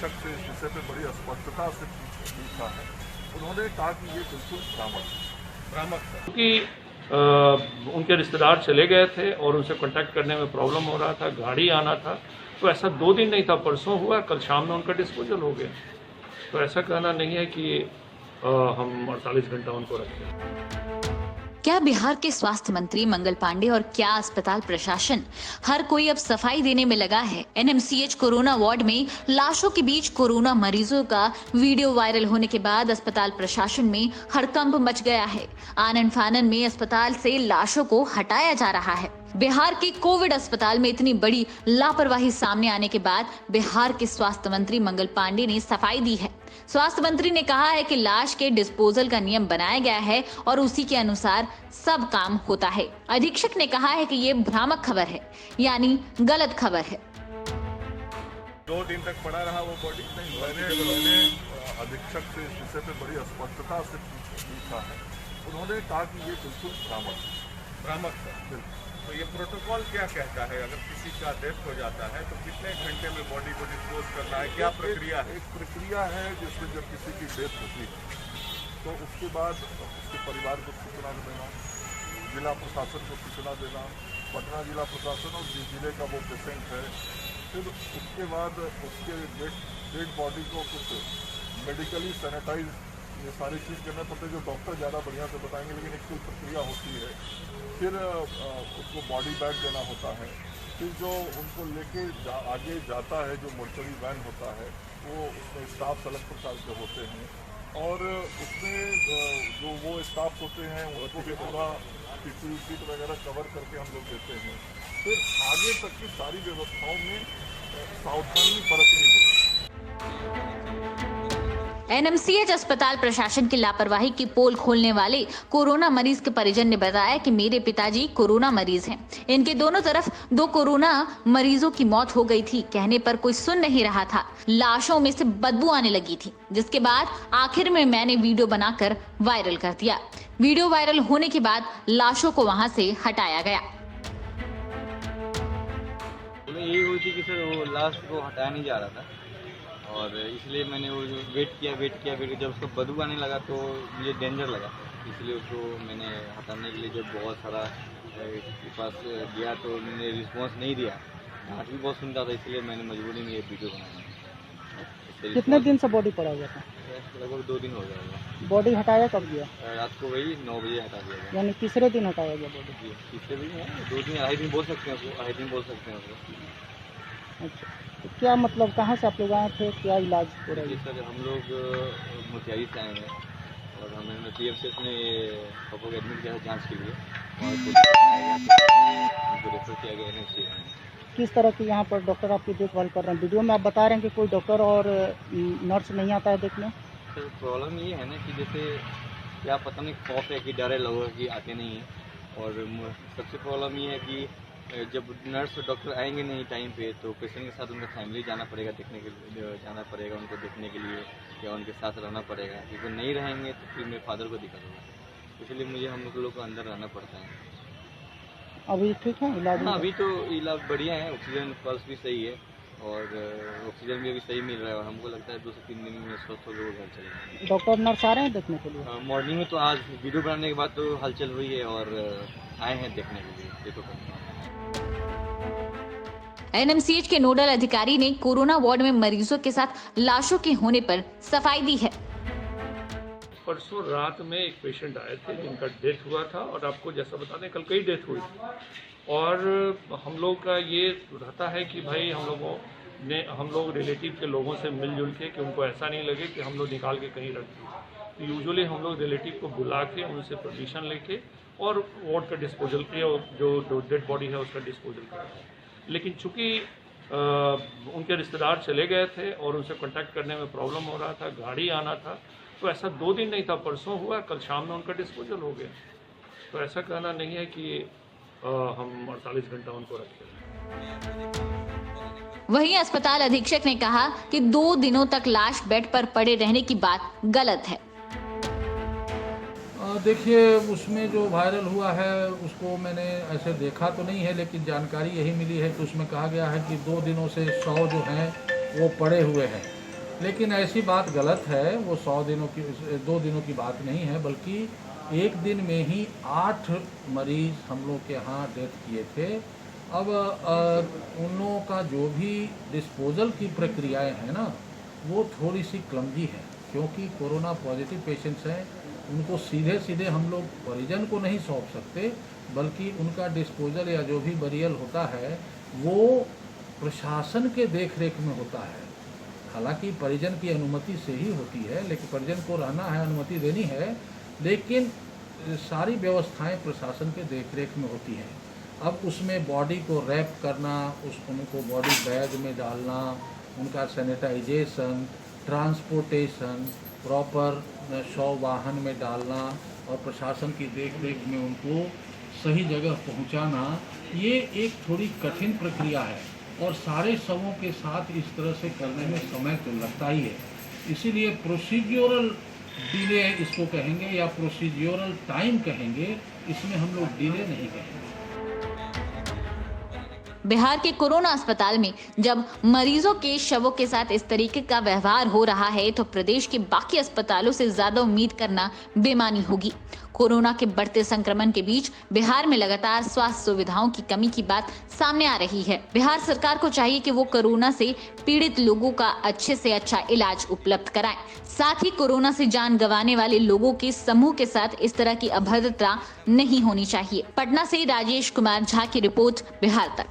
अधीक्षक से इस विषय पे बड़ी स्पष्टता से पूछा है। उन्होंने कहा कि ये बिल्कुल भ्रामक है, क्योंकि उनके रिश्तेदार चले गए थे और उनसे कांटेक्ट करने में प्रॉब्लम हो रहा था, गाड़ी आना था, तो ऐसा 2 दिन नहीं था, परसों हुआ, कल शाम में उनका डिस्पोजल हो गया। तो ऐसा कहना नहीं है कि हम 48 घंटा उनको रखें। क्या बिहार के स्वास्थ्य मंत्री मंगल पांडे और क्या अस्पताल प्रशासन, हर कोई अब सफाई देने में लगा है। एनएमसीएच कोरोना वार्ड में लाशों के बीच कोरोना मरीजों का वीडियो वायरल होने के बाद अस्पताल प्रशासन में हड़कंप मच गया है। आनन फानन में अस्पताल से लाशों को हटाया जा रहा है। बिहार के कोविड अस्पताल में इतनी बड़ी लापरवाही सामने आने के बाद बिहार के स्वास्थ्य मंत्री मंगल पांडे ने सफाई दी है। स्वास्थ्य मंत्री ने कहा है कि लाश के डिस्पोजल का नियम बनाया गया है और उसी के अनुसार सब काम होता है। अधीक्षक ने कहा है कि ये भ्रामक खबर है, यानी गलत खबर है। 2 दिन तक पड़ा रहा वो बॉडी। मैंने अधीक्षक से इस विषय पे बड़ी स्पष्टता से पूछा है। उन्होंने कहा कि ये बिल्कुल भ्रामक है। तो ये प्रोटोकॉल क्या कहता है, अगर किसी का डेथ हो जाता है तो कितने घंटे में बॉडी को डिस्पोज करना है, क्या प्रक्रिया है? एक प्रक्रिया है जिसमें जब किसी की डेथ होती है तो उसके बाद उसके परिवार को सूचना देना, जिला प्रशासन को सूचना देना, पटना जिला प्रशासन और जिस जिले का वो पेशेंट है, फिर उसके बाद उसके डेड बॉडी को कुछ मेडिकली सैनिटाइज, ये सारी चीज़ करना पड़ता है, जो डॉक्टर ज़्यादा बढ़िया से बताएंगे, लेकिन एक कोई प्रक्रिया होती है। फिर उसको बॉडी बैग देना होता है। फिर जो उनको लेके आगे जाता है, जो मोर्चरी वैन होता है, वो उसमें स्टाफ अलग प्रकार के होते हैं और उसमें जो वो स्टाफ होते हैं उनको भी पूरा PPE किट वगैरह कवर करके हम लोग देते हैं। फिर आगे तक की सारी व्यवस्थाओं में सावधानी बरतनी होती है। एनएमसीएच अस्पताल प्रशासन की लापरवाही की पोल खोलने वाले कोरोना मरीज के परिजन ने बताया कि मेरे पिताजी कोरोना मरीज हैं। इनके दोनों तरफ 2 कोरोना मरीजों की मौत हो गई थी। कहने पर कोई सुन नहीं रहा था। लाशों में से बदबू आने लगी थी, जिसके बाद आखिर में मैंने वीडियो बनाकर वायरल कर दिया। वीडियो वायरल होने के बाद लाशों को वहां से हटाया गया। यही हुई थी कि सर वो लाश को हटाया नहीं जा रहा था और इसलिए मैंने वो वेट किया जब उसको बदबू आने लगा तो मुझे डेंजर लगा, इसलिए उसको मैंने हटाने के लिए जब बहुत सारा के पास गया तो मैंने रिस्पॉन्स नहीं दिया। डांट भी बहुत सुनता था, इसलिए मैंने मजबूरी में ये वीडियो बनाया। कितने दिन से बॉडी पड़ा हुआ था? लगभग 2 दिन हो गया। बॉडी हटाया कब गया? रात को वही 9 बजे हटा दिया गया। यानी तीसरे दिन हटाया गया बॉडी? तीसरे दिन है, 2 दिन 2.5 दिन बोल सकते हैं उसको, 2.5 दिन बोल सकते हैं उसको। अच्छा, तो क्या मतलब कहाँ से आप लोग आए थे, क्या इलाज हो रहा है? सर हम लोग मोतिहारी से आए हैं और हमने PFCS में पापा को एडमिट किया था जांच के लिए और उनको रेफर किया गया NMCH। किस तरह की यहाँ पर डॉक्टर आपकी देखभाल कर रहे हैं? वीडियो में आप बता रहे हैं कि कोई डॉक्टर और नर्स नहीं आता है देखने। सर प्रॉब्लम ये है ना कि जैसे क्या पता नहीं खौफ है कि डर है लोगों की आते नहीं है, और सबसे प्रॉब्लम ये है कि जब नर्स और डॉक्टर आएंगे नहीं टाइम पे तो पेशेंट के साथ उनका फैमिली जाना पड़ेगा, देखने के लिए जाना पड़ेगा, उनको देखने के लिए या उनके साथ रहना पड़ेगा, क्योंकि नहीं रहेंगे तो फिर मेरे फादर को दिक्कत होगा, इसलिए मुझे हम लोग को अंदर रहना पड़ता है। अभी ठीक है इलाज? हाँ अभी तो इलाज बढ़िया है, ऑक्सीजन पल्स भी सही है और ऑक्सीजन भी अभी सही मिल रहा है और हमको लगता है 2 से 3 दिन में स्वस्थ हो गए घर चले। डॉक्टर नर्स आ रहे हैं देखने के लिए? मॉर्निंग में तो आज वीडियो बनाने के बाद तो हलचल हुई है और आए हैं देखने के लिए, ये तो करना है। एनएमसीएच के नोडल अधिकारी ने कोरोना वार्ड में मरीजों के साथ लाशों के होने पर सफाई दी है। परसों रात में एक पेशेंट आए थे जिनका डेथ हुआ था और आपको जैसा बताने कल कई डेथ हुई और हम लोग का ये रहता है कि भाई हम लोग रिलेटिव के लोगों से मिलजुल के कि उनको ऐसा नहीं लगे कि हम लोग निकाल के कहीं रख दें, तो यूजुअली हम लोग रिलेटिव को बुला के उनसे परमिशन लेके और वार्ड का डिस्पोजल जो डेड बॉडी है उसका डिस्पोजल करें। लेकिन चूंकि उनके रिश्तेदार चले गए थे और उनसे कांटेक्ट करने में प्रॉब्लम हो रहा था, गाड़ी आना था, तो ऐसा 2 दिन नहीं था, परसों हुआ, कल शाम में उनका डिस्पोजल हो गया। तो ऐसा कहना नहीं है कि हम 48 घंटा उनको रखें। वहीं अस्पताल अधीक्षक ने कहा कि 2 दिनों तक लाश बेड पर पड़े रहने की बात गलत है। देखिए उसमें जो वायरल हुआ है उसको मैंने ऐसे देखा तो नहीं है, लेकिन जानकारी यही मिली है कि उसमें कहा गया है कि 2 दिनों से 100 जो हैं वो पड़े हुए हैं लेकिन ऐसी बात गलत है। वो 100 दिनों की 2 दिनों की बात नहीं है, बल्कि एक दिन में ही 8 मरीज हम लोग के यहाँ डेथ किए थे। अब उन लोगों का जो भी डिस्पोजल की प्रक्रियाएं हैं ना, वो थोड़ी सी क्लमजी है, क्योंकि कोरोना पॉजिटिव पेशेंट्स हैं। उनको सीधे सीधे हम लोग परिजन को नहीं सौंप सकते, बल्कि उनका डिस्पोजल या जो भी बरियल होता है वो प्रशासन के देखरेख में होता है। हालांकि परिजन की अनुमति से ही होती है, लेकिन परिजन को रहना है, अनुमति देनी है, लेकिन सारी व्यवस्थाएं प्रशासन के देखरेख में होती हैं। अब उसमें बॉडी को रैप करना, उनको बॉडी बैग में डालना, उनका सैनिटाइजेशन, ट्रांसपोर्टेशन, प्रॉपर शव वाहन में डालना और प्रशासन की देखरेख में उनको सही जगह पहुंचाना, ये एक थोड़ी कठिन प्रक्रिया है और सारे शवों के साथ इस तरह से करने में समय तो लगता ही है। इसीलिए प्रोसीड्यूरल डिले इसको कहेंगे या प्रोसीड्यूरल टाइम कहेंगे, इसमें हम लोग डिले नहीं कहेंगे। बिहार के कोरोना अस्पताल में जब मरीजों के शवों के साथ इस तरीके का व्यवहार हो रहा है, तो प्रदेश के बाकी अस्पतालों से ज्यादा उम्मीद करना बेमानी होगी। कोरोना के बढ़ते संक्रमण के बीच बिहार में लगातार स्वास्थ्य सुविधाओं की कमी की बात सामने आ रही है। बिहार सरकार को चाहिए कि वो कोरोना से पीड़ित लोगों का अच्छे से अच्छा इलाज उपलब्ध कराए। साथ ही कोरोना से जान गंवाने वाले लोगों के समूह के साथ इस तरह की अभद्रता नहीं होनी चाहिए। पटना से राजेश कुमार झा की रिपोर्ट, बिहार तक।